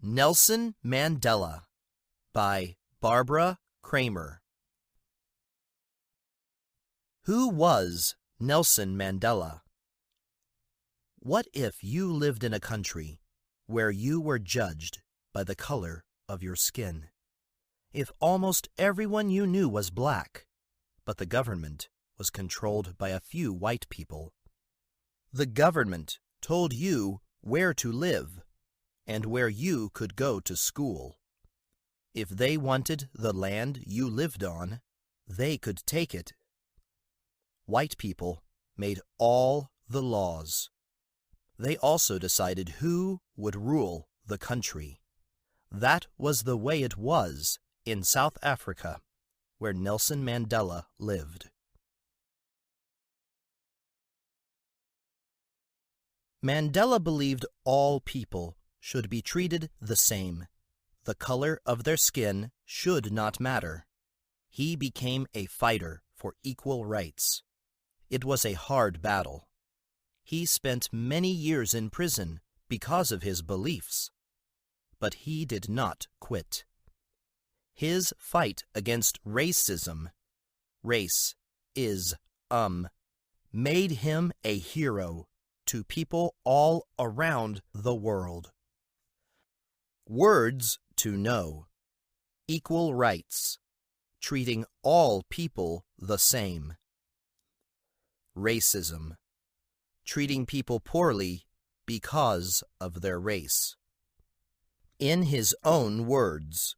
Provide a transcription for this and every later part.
Nelson Mandela by Barbara Kramer. Who was Nelson Mandela? What if you lived in a country where you were judged by the color of your skin? If almost everyone you knew was black, but the government was controlled by a few white people? The government told you where to live and where you could go to school. If they wanted the land you lived on, they could take it. White people made all the laws. They also decided who would rule the country. That was the way it was in South Africa, where Nelson Mandela lived. Mandela believed all people should be treated the same. The color of their skin should not matter. He became a fighter for equal rights. It was a hard battle. He spent many years in prison because of his beliefs, but he did not quit. His fight against racism, race is made him a hero to people all around the world. Words to know: equal rights, treating all people the same. Racism, treating people poorly because of their race. In his own words,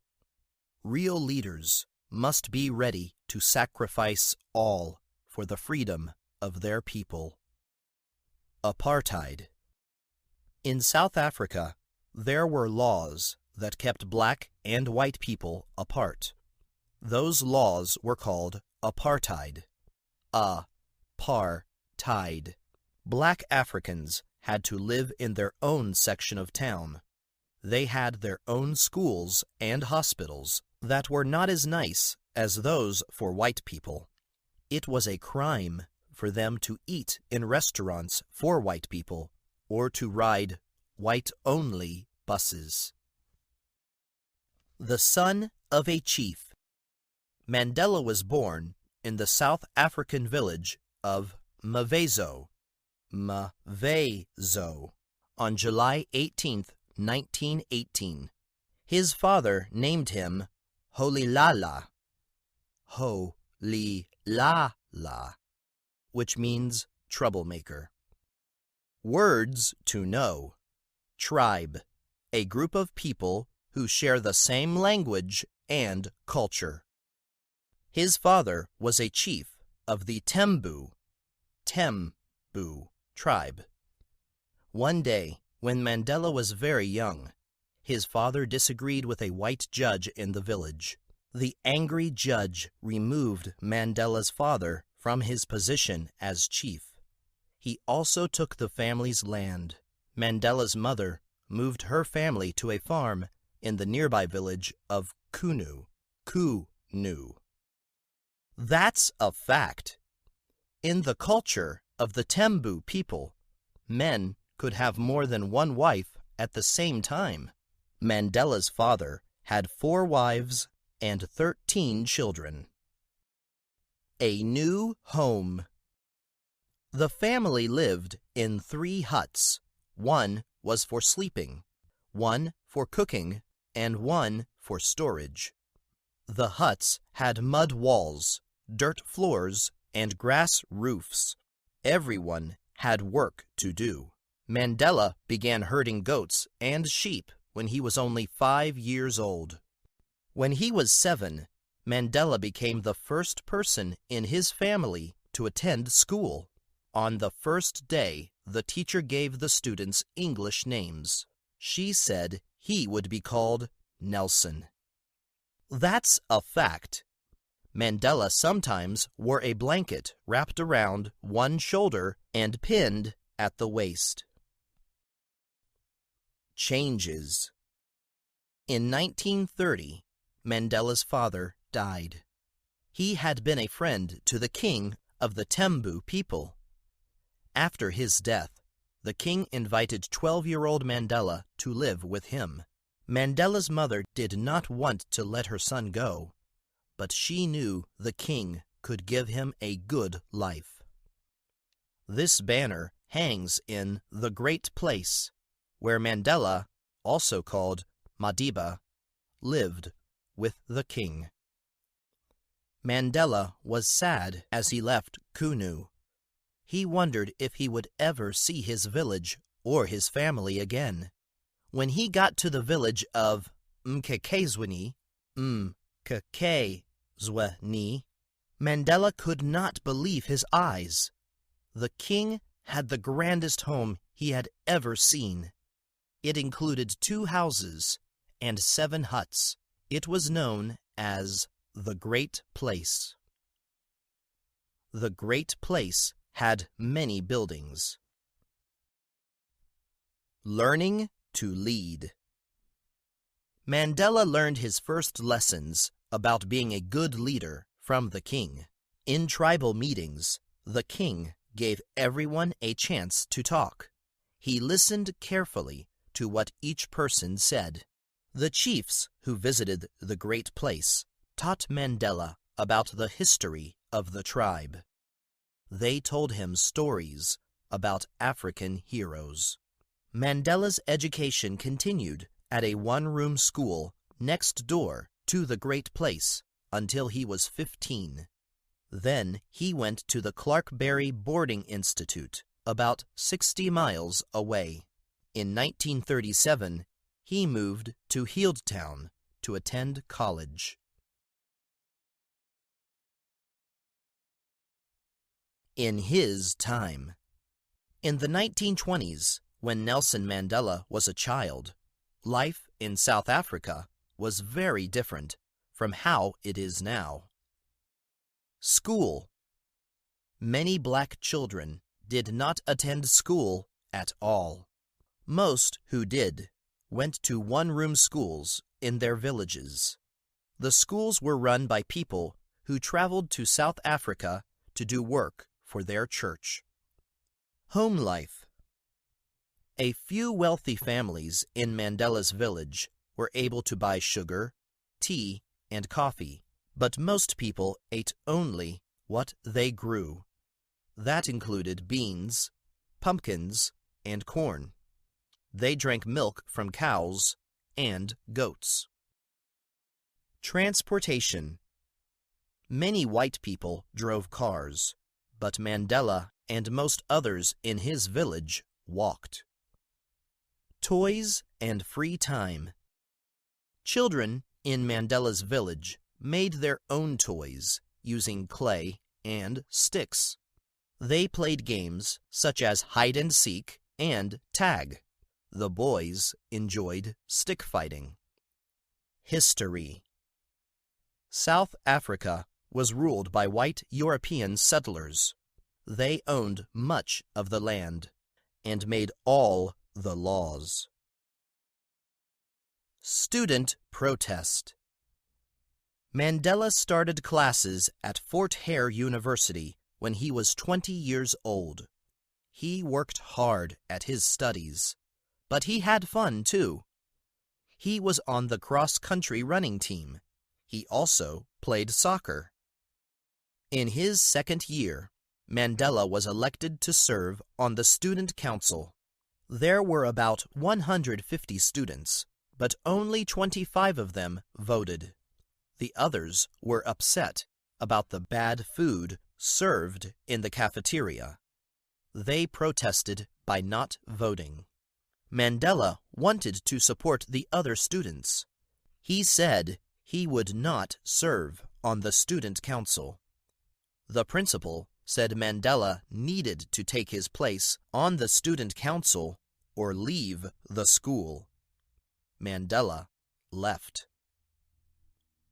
real leaders must be ready to sacrifice all for the freedom of their people. Apartheid. In South Africa, there were laws that kept black and white people apart. Those laws were called apartheid. A-par-tide. Black Africans had to live in their own section of town. They had their own schools and hospitals that were not as nice as those for white people. It was a crime for them to eat in restaurants for white people or to ride white-only buses. The son of a chief. Mandela was born in the South African village of Mavezo, on July 18, 1918. His father named him Holilala, which means troublemaker. Words to know: tribe, a group of people who share the same language and culture. His father was a chief of the Tembu tribe. One day, when Mandela was very young, his father disagreed with a white judge in the village. The angry judge removed Mandela's father from his position as chief. He also took the family's land. Mandela's mother moved her family to a farm in the nearby village of Kunu. That's a fact. In the culture of the Tembu people, men could have more than one wife at the same time. Mandela's father had 4 wives and 13 children. A new home. The family lived in 3 huts. One was for sleeping, one for cooking, and one for storage. The huts had mud walls, dirt floors, and grass roofs. Everyone had work to do. Mandela began herding goats and sheep when he was only 5 years old. When he was 7, Mandela became the first person in his family to attend school. On the first day, the teacher gave the students English names. She said he would be called Nelson. That's a fact. Mandela sometimes wore a blanket wrapped around one shoulder and pinned at the waist. Changes. In 1930, Mandela's father died. He had been a friend to the king of the Tembu people. After his death, the king invited 12-year-old Mandela to live with him. Mandela's mother did not want to let her son go, but she knew the king could give him a good life. This banner hangs in the Great Place, where Mandela, also called Madiba, lived with the king. Mandela was sad as he left Kunu. He wondered if he would ever see his village or his family again. When he got to the village of Mkekezweni, Mandela could not believe his eyes. The king had the grandest home he had ever seen. It included 2 houses and 7 huts. It was known as the Great Place. The Great Place had many buildings. Learning to lead. Mandela learned his first lessons about being a good leader from the king. In tribal meetings, the king gave everyone a chance to talk. He listened carefully to what each person said. The chiefs who visited the Great Place taught Mandela about the history of the tribe. They told him stories about African heroes. Mandela's education continued at a one-room school next door to the Great Place until he was 15. Then he went to the Clarkberry Boarding Institute, about 60 miles away. In 1937, he moved to Healdtown to attend college. In his time. In the 1920s, when Nelson Mandela was a child, life in South Africa was very different from how it is now. School. Many black children did not attend school at all. Most who did went to one-room schools in their villages. The schools were run by people who traveled to South Africa to do work for their church. Home life. A few wealthy families in Mandela's village were able to buy sugar, tea, and coffee, but most people ate only what they grew. That included beans, pumpkins, and corn. They drank milk from cows and goats. Transportation. Many white people drove cars, but Mandela and most others in his village walked. Toys and free time. Children in Mandela's village made their own toys using clay and sticks. They played games such as hide-and-seek and tag. The boys enjoyed stick fighting. History. South Africa was ruled by white European settlers. They owned much of the land and made all the laws. Student protest. Mandela started classes at Fort Hare University when he was 20 years old. He worked hard at his studies, but he had fun too. He was on the cross-country running team. He also played soccer. In his second year, Mandela was elected to serve on the student council. There were about 150 students, but only 25 of them voted. The others were upset about the bad food served in the cafeteria. They protested by not voting. Mandela wanted to support the other students. He said he would not serve on the student council. The principal said Mandela needed to take his place on the student council or leave the school. Mandela left.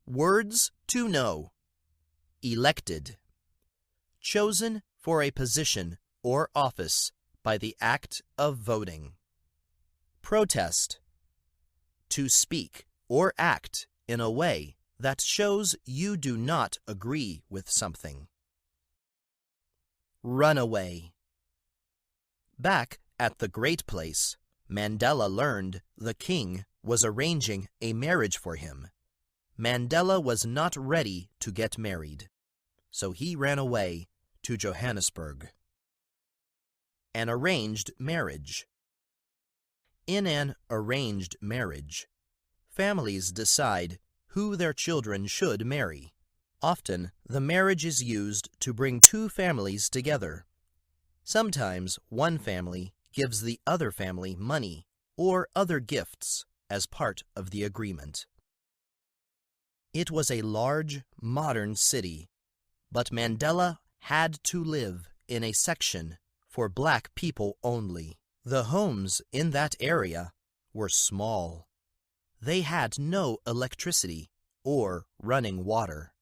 Words to know. Elected. Chosen for a position or office by the act of voting. Protest. To speak or act in a way that shows you do not agree with something. Runaway. Back at the Great Place, Mandela learned the king was arranging a marriage for him. Mandela was not ready to get married, so he ran away to Johannesburg. An arranged marriage. In an arranged marriage, families decide who their children should marry. Often, the marriage is used to bring two families together. Sometimes one family gives the other family money or other gifts as part of the agreement. It was a large, modern city, but Mandela had to live in a section for black people only. The homes in that area were small. They had no electricity or running water.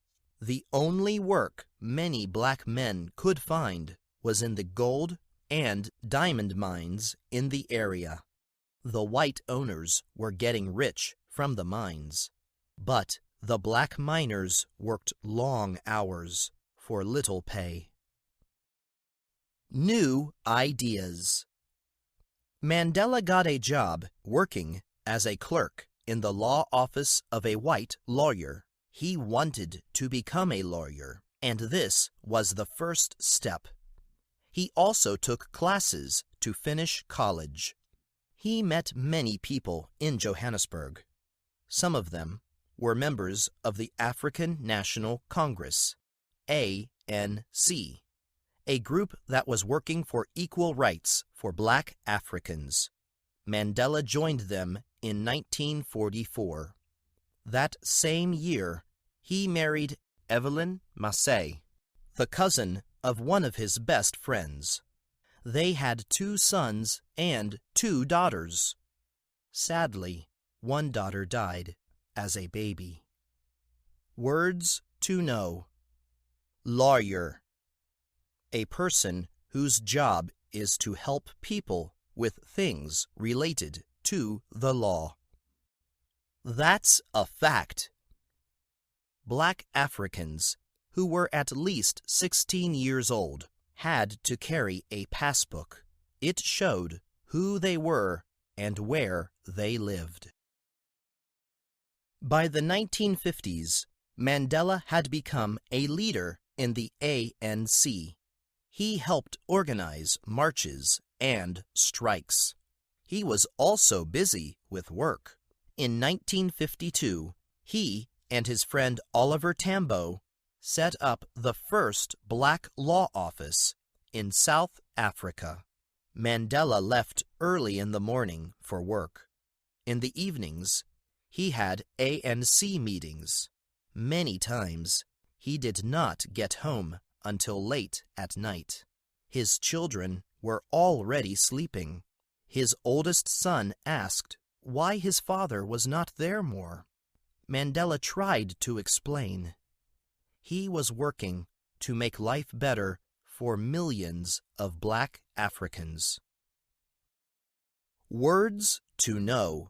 The only work many black men could find was in the gold and diamond mines in the area. The white owners were getting rich from the mines, but the black miners worked long hours for little pay. New ideas. Mandela got a job working as a clerk in the law office of a white lawyer. He wanted to become a lawyer, and this was the first step. He also took classes to finish college. He met many people in Johannesburg. Some of them were members of the African National Congress, ANC, a group that was working for equal rights for black Africans. Mandela joined them in 1944. That same year, he married Evelyn Massey, the cousin of one of his best friends. They had 2 sons and 2 daughters. Sadly, one daughter died as a baby. Words to know. Lawyer. A person whose job is to help people with things related to the law. That's a fact. Black Africans who were at least 16 years old had to carry a passbook. It showed who they were and where they lived. By the 1950s, Mandela had become a leader in the ANC. He helped organize marches and strikes. He was also busy with work. In 1952, he and his friend Oliver Tambo set up the first black law office in South Africa. Mandela left early in the morning for work. In the evenings, he had ANC meetings. Many times, he did not get home until late at night. His children were already sleeping. His oldest son asked why his father was not there more. Mandela tried to explain. He was working to make life better for millions of black Africans. Words to know.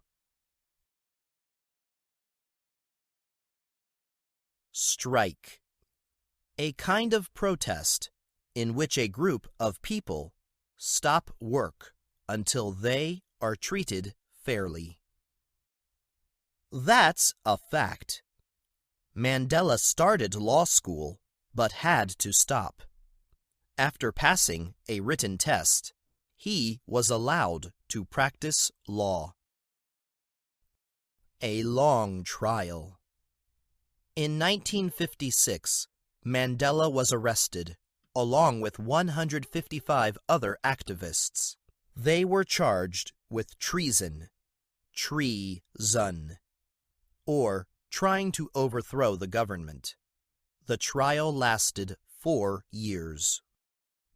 Strike. A kind of protest in which a group of people stop work until they are treated fairly. That's a fact. Mandela started law school but had to stop. After passing a written test, he was allowed to practice law. A long trial. In 1956, Mandela was arrested, along with 155 other activists. They were charged with treason, or trying to overthrow the government. The trial lasted 4 years.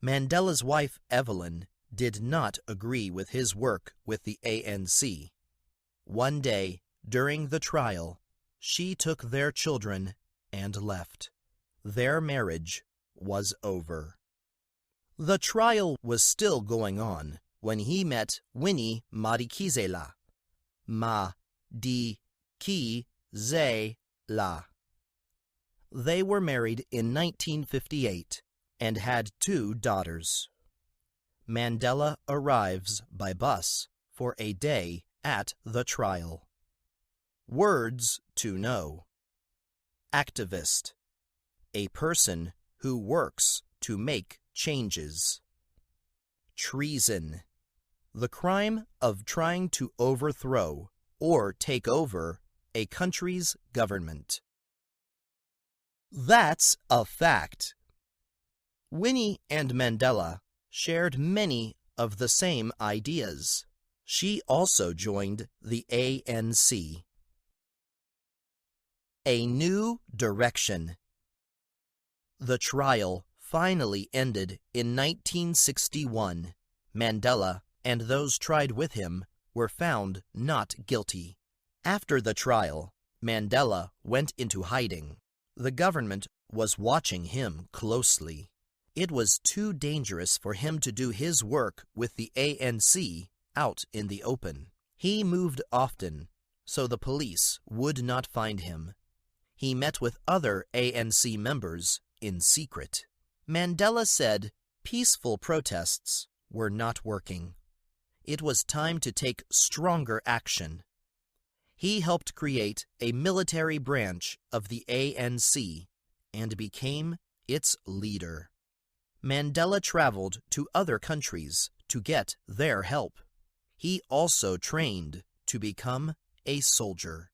Mandela's wife, Evelyn, did not agree with his work with the ANC. One day, during the trial, she took their children and left. Their marriage was over. The trial was still going on when he met Winnie Madikizela. Ma-di-ki-ze-la. They were married in 1958 and had 2 daughters. Mandela arrives by bus for a day at the trial. Words to know. Activist. A person who works to make changes. Treason. The crime of trying to overthrow or take over a country's government. That's a fact. Winnie and Mandela shared many of the same ideas. She also joined the ANC. A new direction. The trial finally ended in 1961. Mandela and those tried with him were found not guilty. After the trial, Mandela went into hiding. The government was watching him closely. It was too dangerous for him to do his work with the ANC out in the open. He moved often, so the police would not find him. He met with other ANC members in secret. Mandela said peaceful protests were not working. It was time to take stronger action. He helped create a military branch of the ANC and became its leader. Mandela traveled to other countries to get their help. He also trained to become a soldier.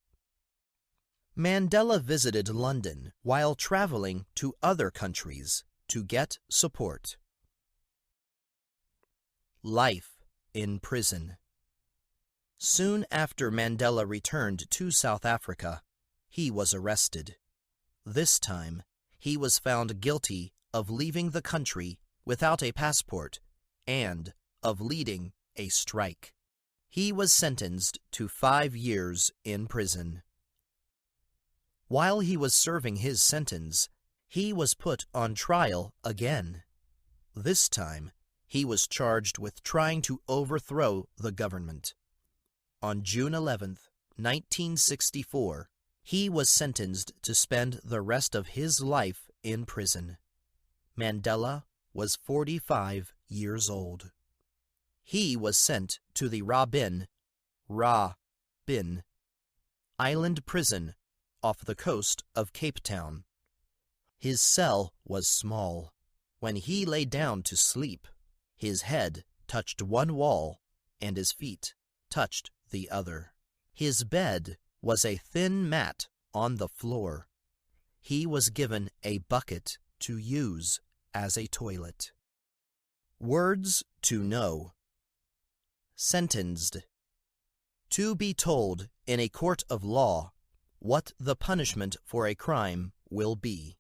Mandela visited London while traveling to other countries to get support. Life in prison. Soon after Mandela returned to South Africa, he was arrested. This time, he was found guilty of leaving the country without a passport and of leading a strike. He was sentenced to 5 years in prison. While he was serving his sentence, he was put on trial again. This time, he was charged with trying to overthrow the government. On June 11, 1964, he was sentenced to spend the rest of his life in prison. Mandela was 45 years old. He was sent to the Robben Island prison off the coast of Cape Town. His cell was small. When he lay down to sleep, his head touched one wall and his feet touched the other. His bed was a thin mat on the floor. He was given a bucket to use as a toilet. Words to know. Sentenced. To be told in a court of law what the punishment for a crime will be.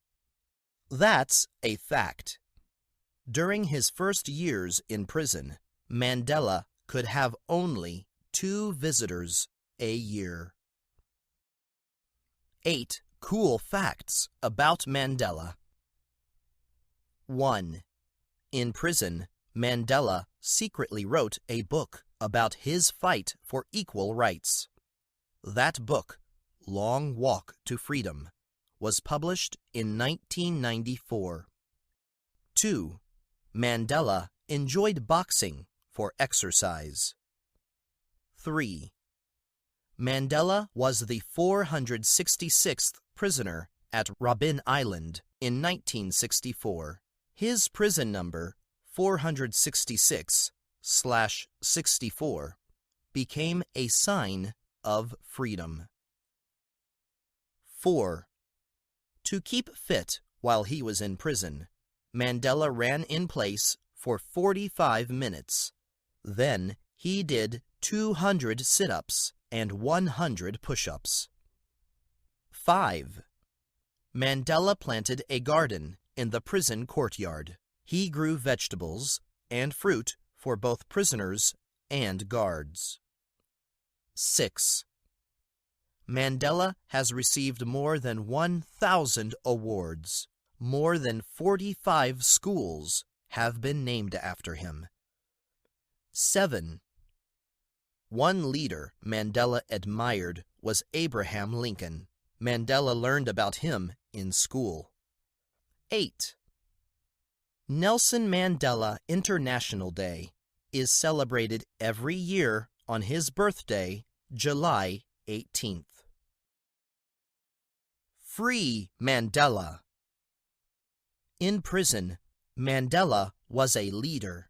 That's a fact. During his first years in prison, Mandela could have only 2 visitors a year. 8 cool facts about Mandela. 1. In prison, Mandela secretly wrote a book about his fight for equal rights. That book, Long Walk to Freedom, was published in 1994. 2. Mandela enjoyed boxing for exercise. 3. Mandela was the 466th prisoner at Robben Island in 1964. His prison number, 466/64, became a sign of freedom. 4. To keep fit while he was in prison, Mandela ran in place for 45 minutes. Then he did 200 sit-ups and 100 push-ups. 5. Mandela planted a garden in the prison courtyard. He grew vegetables and fruit for both prisoners and guards. 6. Mandela has received more than 1,000 awards. More than 45 schools have been named after him. 7. One leader Mandela admired was Abraham Lincoln. Mandela learned about him in school. 8. Nelson Mandela International Day is celebrated every year on his birthday, July 18th. Free Mandela. In prison, Mandela was a leader.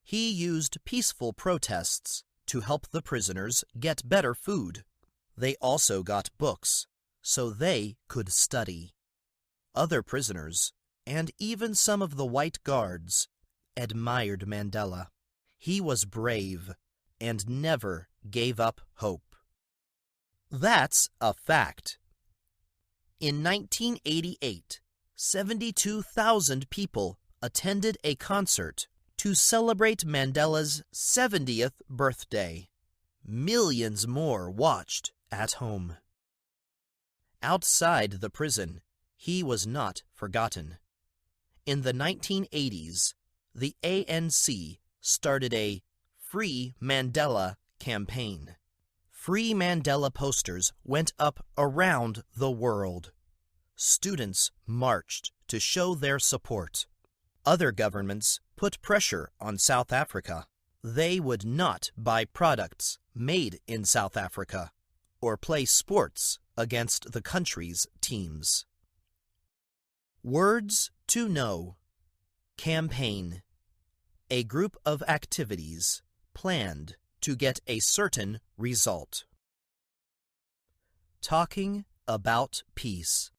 He used peaceful protests to help the prisoners get better food. They also got books, so they could study. Other prisoners, and even some of the white guards, admired Mandela. He was brave and never gave up hope. That's a fact. In 1988, 72,000 people attended a concert to celebrate Mandela's 70th birthday. Millions more watched at home. Outside the prison, he was not forgotten. In the 1980s, the ANC started a Free Mandela campaign. Free Mandela posters went up around the world. Students marched to show their support. Other governments put pressure on South Africa. They would not buy products made in South Africa or play sports against the country's teams. Words to know. Campaign. A group of activities planned to get a certain result. Talking about peace.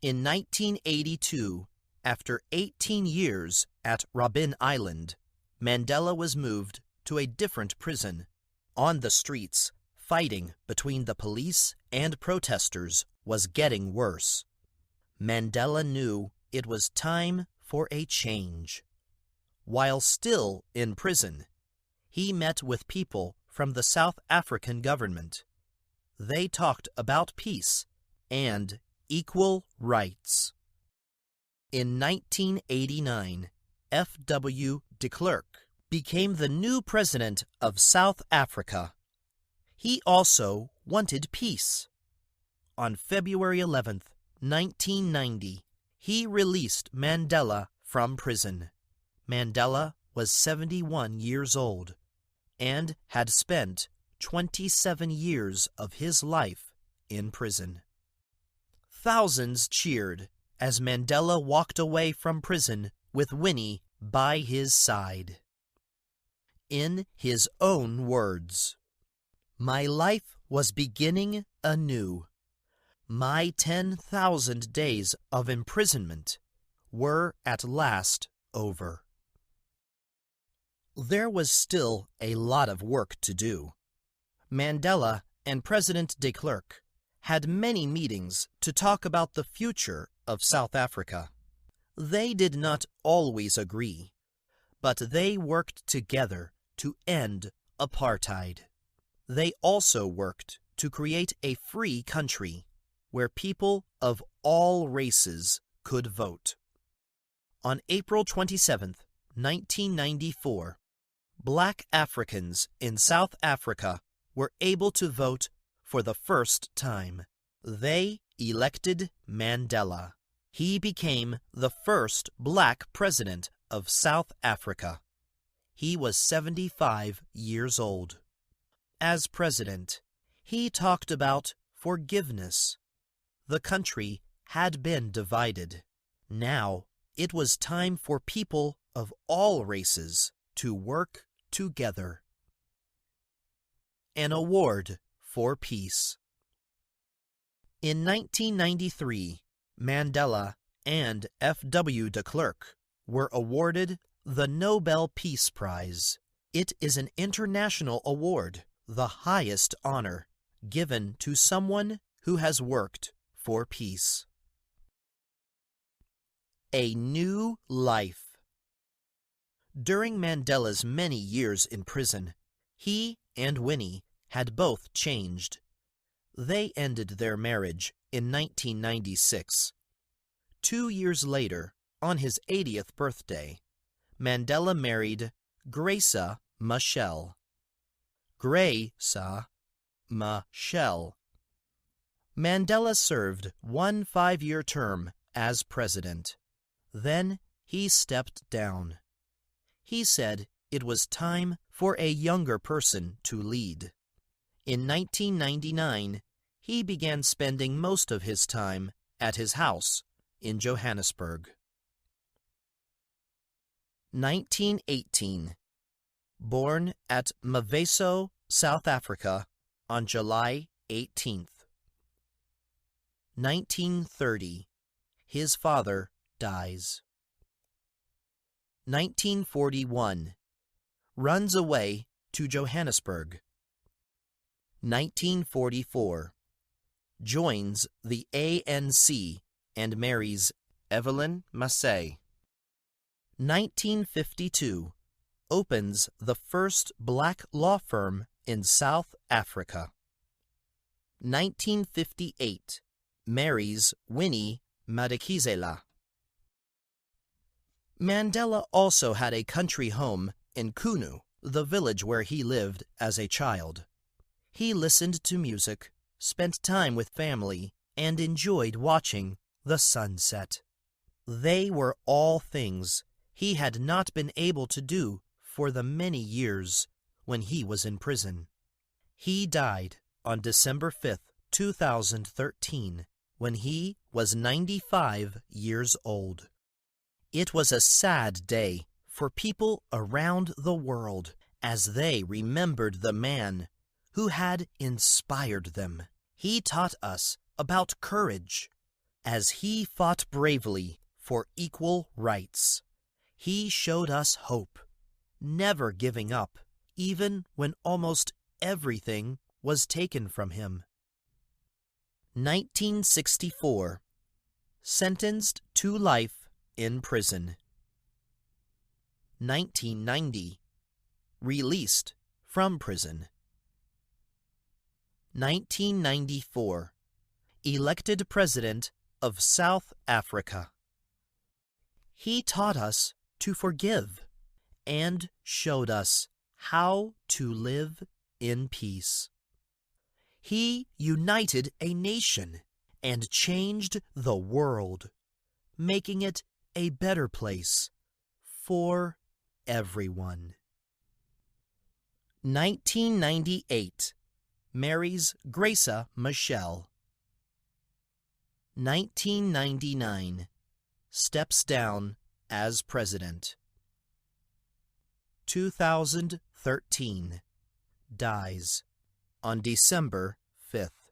In 1982, after 18 years at Robben Island, Mandela was moved to a different prison. On the streets, fighting between the police and protesters was getting worse. Mandela knew it was time for a change. While still in prison, he met with people from the South African government. They talked about peace and equal rights. In 1989, F.W. de Klerk became the new president of South Africa. He also wanted peace. On February 11, 1990, he released Mandela from prison. Mandela was 71 years old and had spent 27 years of his life in prison. Thousands cheered as Mandela walked away from prison with Winnie by his side. In his own words, "My life was beginning anew. My 10,000 days of imprisonment were at last over." There was still a lot of work to do. Mandela and President de Klerk had many meetings to talk about the future of South Africa. They did not always agree, but they worked together to end apartheid. They also worked to create a free country where people of all races could vote. On April 27, 1994, Black Africans in South Africa were able to vote for the first time. They elected Mandela. He became the first black president of South Africa. He was 75 years old. As president, he talked about forgiveness. The country had been divided. Now it was time for people of all races to work together. An award for peace. In 1993, Mandela and F.W. de Klerk were awarded the Nobel Peace Prize. It is an international award, the highest honor given to someone who has worked for peace. A new life. During Mandela's many years in prison, he and Winnie had both changed. They ended their marriage in 1996. 2 years later, on his 80th birthday, Mandela married Graça Machel. Graça Machel. Mandela served one 5-year term as president. Then he stepped down. He said it was time for a younger person to lead. In 1999, he began spending most of his time at his house in Johannesburg. 1918. Born at Maveso, South Africa on July 18th. 1930. His father dies. 1941. Runs away to Johannesburg. 1944. Joins the ANC and marries Evelyn Massey. 1952. Opens the first black law firm in South Africa. 1958. Marries Winnie Madikizela. Mandela also had a country home in Kunu, the village where he lived as a child. He listened to music, spent time with family, and enjoyed watching the sunset. They were all things he had not been able to do for the many years when he was in prison. He died on December 5th, 2013, when he was 95 years old. It was a sad day for people around the world as they remembered the man who had inspired them. He taught us about courage as he fought bravely for equal rights. He showed us hope, never giving up, even when almost everything was taken from him. 1964. Sentenced to life in prison. 1990. Released from prison. 1994. Elected President of South Africa. He taught us to forgive and showed us how to live in peace. He united a nation and changed the world, making it a better place for everyone. 1998. Marries Graça Michelle. 1999. Steps down as president. 2013. Dies on December 5th.